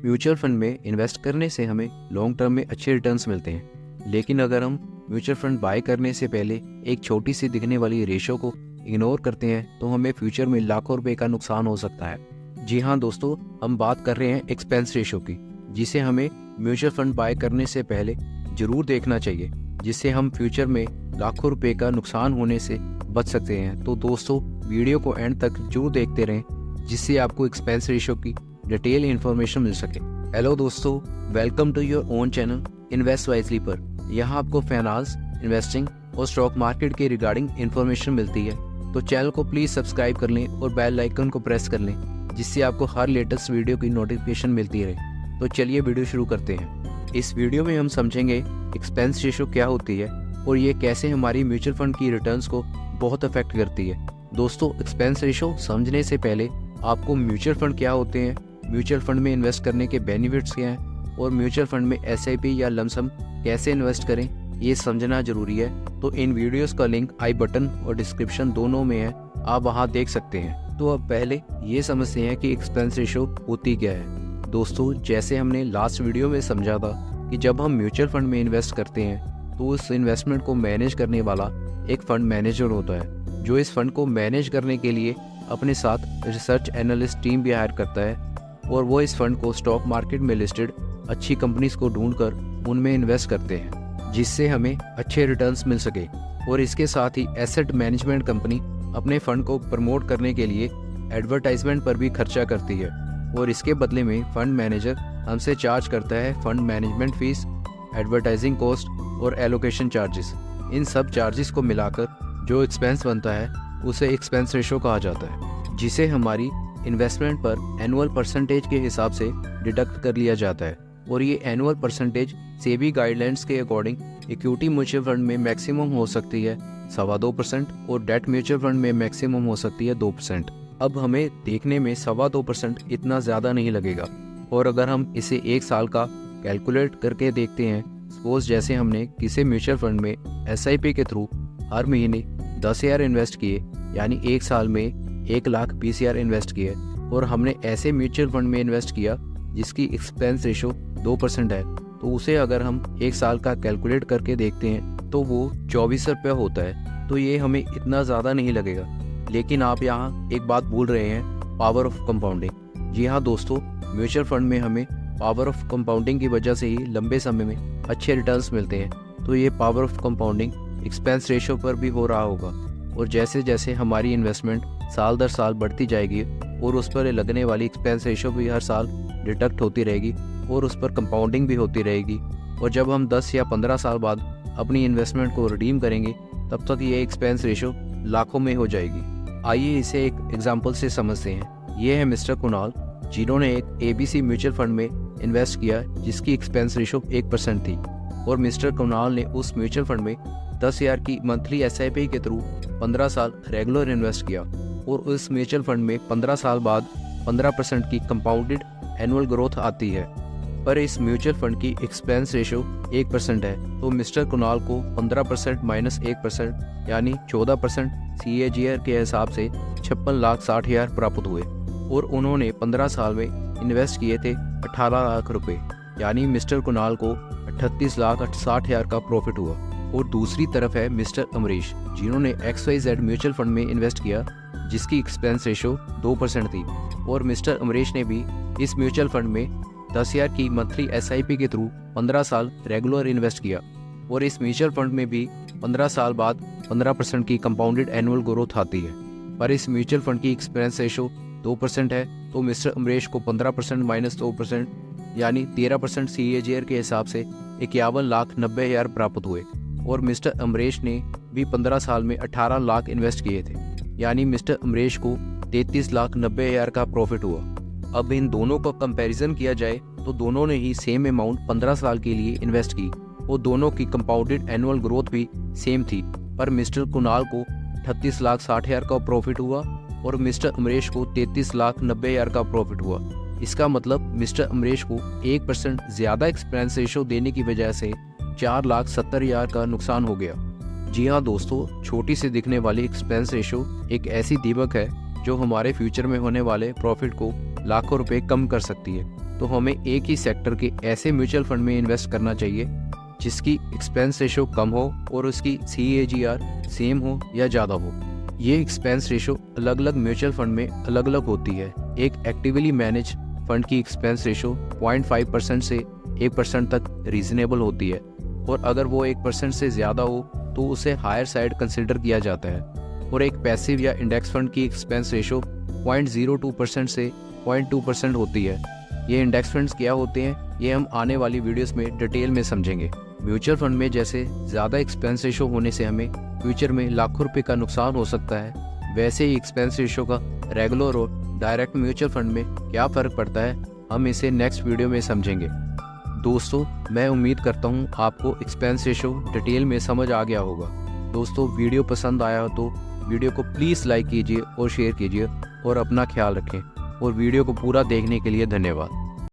Mutual fund में invest करने से हमें लॉन्ग टर्म में अच्छे रिटर्न्स मिलते हैं, लेकिन अगर हम म्यूचुअल फंड बाय करने से पहले एक छोटी सी दिखने वाली रेशो को इग्नोर करते हैं तो हमें फ्यूचर में लाखों रुपए का नुकसान हो सकता है। जी हाँ दोस्तों, हम बात कर रहे हैं एक्सपेंस रेशो की, जिसे हमें म्यूचुअल फंड बाय करने से पहले जरूर देखना चाहिए, जिससे हम फ्यूचर में लाखों रुपए का नुकसान होने से बच सकते हैं। तो दोस्तों, वीडियो को एंड तक जरूर देखते रहें, जिससे आपको एक्सपेंस रेशो की डिटेल इन्फॉर्मेशन मिल सके। हेलो दोस्तों, welcome to your own channel invest wisely पर। यहाँ आपको फाइनेंस, इन्वेस्टिंग और स्टॉक मार्केट के रिगार्डिंग इन्फॉर्मेशन मिलती है। तो चैनल को प्लीज़ सब्सक्राइब कर लें और बेल आइकन को प्रेस कर लें, जिससे आपको हर लेटेस्ट वीडियो की नोटिफिकेशन मिलती रहे। तो चलिए वीडियो शुरू करते हैं। इस वीडियो में हम समझेंगे एक्सपेंस रेशो क्या होती है और ये कैसे हमारी म्यूचुअल फंड की रिटर्न्स को बहुत अफेक्ट करती है। दोस्तों, एक्सपेंस रेशो समझने से पहले आपको म्यूचुअल फंड क्या होते हैं, म्यूचुअल फंड में इन्वेस्ट करने के बेनिफिट्स क्या हैं और म्यूचुअल फंड में SIP या लमसम कैसे इन्वेस्ट करें, ये समझना जरूरी है। तो इन वीडियोस का लिंक आई बटन और डिस्क्रिप्शन दोनों में है, आप वहां देख सकते हैं। तो अब पहले ये समझते हैं कि एक्सपेंस रेशो होती क्या है। दोस्तों, जैसे हमने लास्ट वीडियो में समझा था कि जब हम म्यूचुअल फंड में इन्वेस्ट करते हैं तो उस इन्वेस्टमेंट को मैनेज करने वाला एक फंड मैनेजर होता है, जो इस फंड को मैनेज करने के लिए अपने साथ रिसर्च एनालिस्ट टीम भी हायर करता है और वो इस फंड को स्टॉक मार्केट में लिस्टेड अच्छी कंपनीज को ढूंढकर उनमें इन्वेस्ट करते हैं, जिससे हमें अच्छे रिटर्न्स मिल सके। और इसके साथ ही एसेट मैनेजमेंट कंपनी अपने फंड को प्रमोट करने के लिए एडवर्टाइजमेंट पर भी खर्चा करती है और इसके बदले में फंड मैनेजर हमसे चार्ज करता है fund management fees, advertising cost और एलोकेशन चार्जेस। इन सब चार्जेस को मिलाकर जो एक्सपेंस बनता है उसे एक्सपेंस रेशो कहा जाता है, जिसे हमारी इन्वेस्टमेंट पर एनुअल परसेंटेज के हिसाब से डिडक्ट कर लिया जाता है। और ये एनुअल परसेंटेज सेबी गाइडलाइंस के अकॉर्डिंग इक्विटी म्यूचुअल फंड में मैक्सिमम हो सकती है 2.25% और डेट म्यूचुअल फंड में मैक्सिमम हो सकती है 2%। अब हमें देखने में 2.25% इतना ज़्यादा नहीं लगेगा, और अगर हम इसे एक साल का कैलकुलेट करके देखते हैं, सपोज जैसे हमने किसी म्यूचुअल फंड में SIP के थ्रू हर महीने 10,000 इन्वेस्ट किए, यानी एक साल में 1,20,000 इन्वेस्ट किए, और हमने ऐसे म्यूचुअल फंड में इन्वेस्ट किया जिसकी एक्सपेंस रेशो 2% है, तो उसे अगर हम एक साल का कैलकुलेट करके देखते हैं तो वो 24 रुपये होता है। तो ये हमें इतना ज़्यादा नहीं लगेगा। लेकिन आप यहाँ एक बात भूल रहे हैं, पावर ऑफ कंपाउंडिंग। जी हाँ दोस्तों, म्यूचुअल फंड में हमें पावर ऑफ कंपाउंडिंग की वजह से ही लंबे समय में अच्छे रिटर्न्स मिलते हैं। तो ये power of compounding expense ratio पर भी हो रहा होगा, और जैसे जैसे हमारी इन्वेस्टमेंट साल दर साल बढ़ती जाएगी और उस पर लगने वाली एक्सपेंस रेशो भी हर साल डिडक्ट होती रहेगी और उस पर कंपाउंडिंग भी होती रहेगी, और जब हम 10 या 15 साल बाद अपनी इन्वेस्टमेंट को रिडीम करेंगे तब तक ये एक्सपेंस रेशो लाखों में हो जाएगी। आइए इसे एक एग्जांपल से समझते हैं। ये है मिस्टर कुणाल, जिन्होंने एक ABC म्यूचुअल फंड में इन्वेस्ट किया जिसकी एक्सपेंस रेशो 1% थी, और मिस्टर कुणाल ने उस म्यूचुअल फंड में 10,000 की मंथली SIP के थ्रू 15 साल रेगुलर इन्वेस्ट किया, और उस म्यूचुअल फंड में 15 साल बाद 15% की कंपाउंडेड एनुअल ग्रोथ आती है। पर इस म्यूचुअल फंड की एक्सपेंस रेशो 1% है, तो मिस्टर कुणाल को 15% माइनस 1% यानी 14% CAGR के हिसाब से 56,60,000 प्राप्त हुए, और उन्होंने 15 साल में इन्वेस्ट किए थे 18 लाख रुपए, यानी मिस्टर कुणाल को 38,60,000 का प्रॉफिट हुआ। और दूसरी तरफ है मिस्टर अमरीश, जिन्होंने XYZ म्यूचुअल फंड में इन्वेस्ट किया जिसकी एक्सपेंस रेशो 2% थी, और मिस्टर अमरीश ने भी इस म्यूचुअल फंड में 10,000 की मंथली SIP के थ्रू 15 साल रेगुलर इन्वेस्ट किया, और इस म्यूचुअल फंड में भी 15 साल बाद 15% की कंपाउंडेड एनुअल ग्रोथ आती है। पर इस म्यूचुअल फंड की एक्सपेंस रेशो 2% है, तो मिस्टर अमरीश को 15% माइनस 2% यानी 13% CAGR के हिसाब से 51,90,000 प्राप्त हुए, और मिस्टर अमरीश ने भी 15 साल में 18 लाख इन्वेस्ट किए थे, यानी मिस्टर अमरीश को 33,90,000 का प्रॉफिट हुआ। अब इन दोनों का कंपैरिजन किया जाए तो दोनों ने ही सेम अमाउंट 15 साल के लिए इन्वेस्ट की, और दोनों की कंपाउंडेड एनुअल ग्रोथ भी सेम थी। पर मिस्टर कुणाल को 38,60,000 का प्रॉफिट हुआ और मिस्टर अमरीश को 33,90,000 का प्रॉफिट हुआ। इसका मतलब मिस्टर अमरीश को 1% ज़्यादा एक्सपेंस रेशो देने की वजह से 4,70,000 का नुकसान हो गया। जी हाँ दोस्तों, छोटी सी दिखने वाली एक्सपेंस रेशो एक ऐसी दीमक है जो हमारे फ्यूचर में होने वाले प्रॉफिट को लाखों रुपए कम कर सकती है। तो हमें एक ही सेक्टर के ऐसे म्यूचुअल फंड में इन्वेस्ट करना चाहिए जिसकी एक्सपेंस रेशो कम हो और उसकी CAGR सेम हो या ज़्यादा हो। ये एक्सपेंस रेशो अलग अलग म्यूचुअल फंड में अलग अलग होती है। एक एक्टिवली मैनेज फंड की एक्सपेंस रेशो 0.5% से 1% तक रीजनेबल होती है, और अगर वो 1% से ज़्यादा हो तो उसे हायर साइड कंसिडर किया जाता है। और एक पैसिव या इंडेक्स फंड की एक्सपेंस रेशो 0.02% से 0.2% होती है। ये इंडेक्स फंड्स क्या होते हैं ये हम आने वाली वीडियोस में डिटेल में समझेंगे। म्यूचुअल फंड में जैसे ज़्यादा एक्सपेंस रेशो होने से हमें फ्यूचर में लाखों रुपए का नुकसान हो सकता है, वैसे ही एक्सपेंस रेशो का रेगुलर और डायरेक्ट म्यूचुअल फंड में क्या फ़र्क पड़ता है हम इसे नेक्स्ट वीडियो में समझेंगे। दोस्तों, मैं उम्मीद करता हूँ आपको एक्सपेंस रेशो डिटेल में समझ आ गया होगा। दोस्तों, वीडियो पसंद आया हो तो वीडियो को प्लीज़ लाइक कीजिए और शेयर कीजिए और अपना ख्याल रखें, और वीडियो को पूरा देखने के लिए धन्यवाद।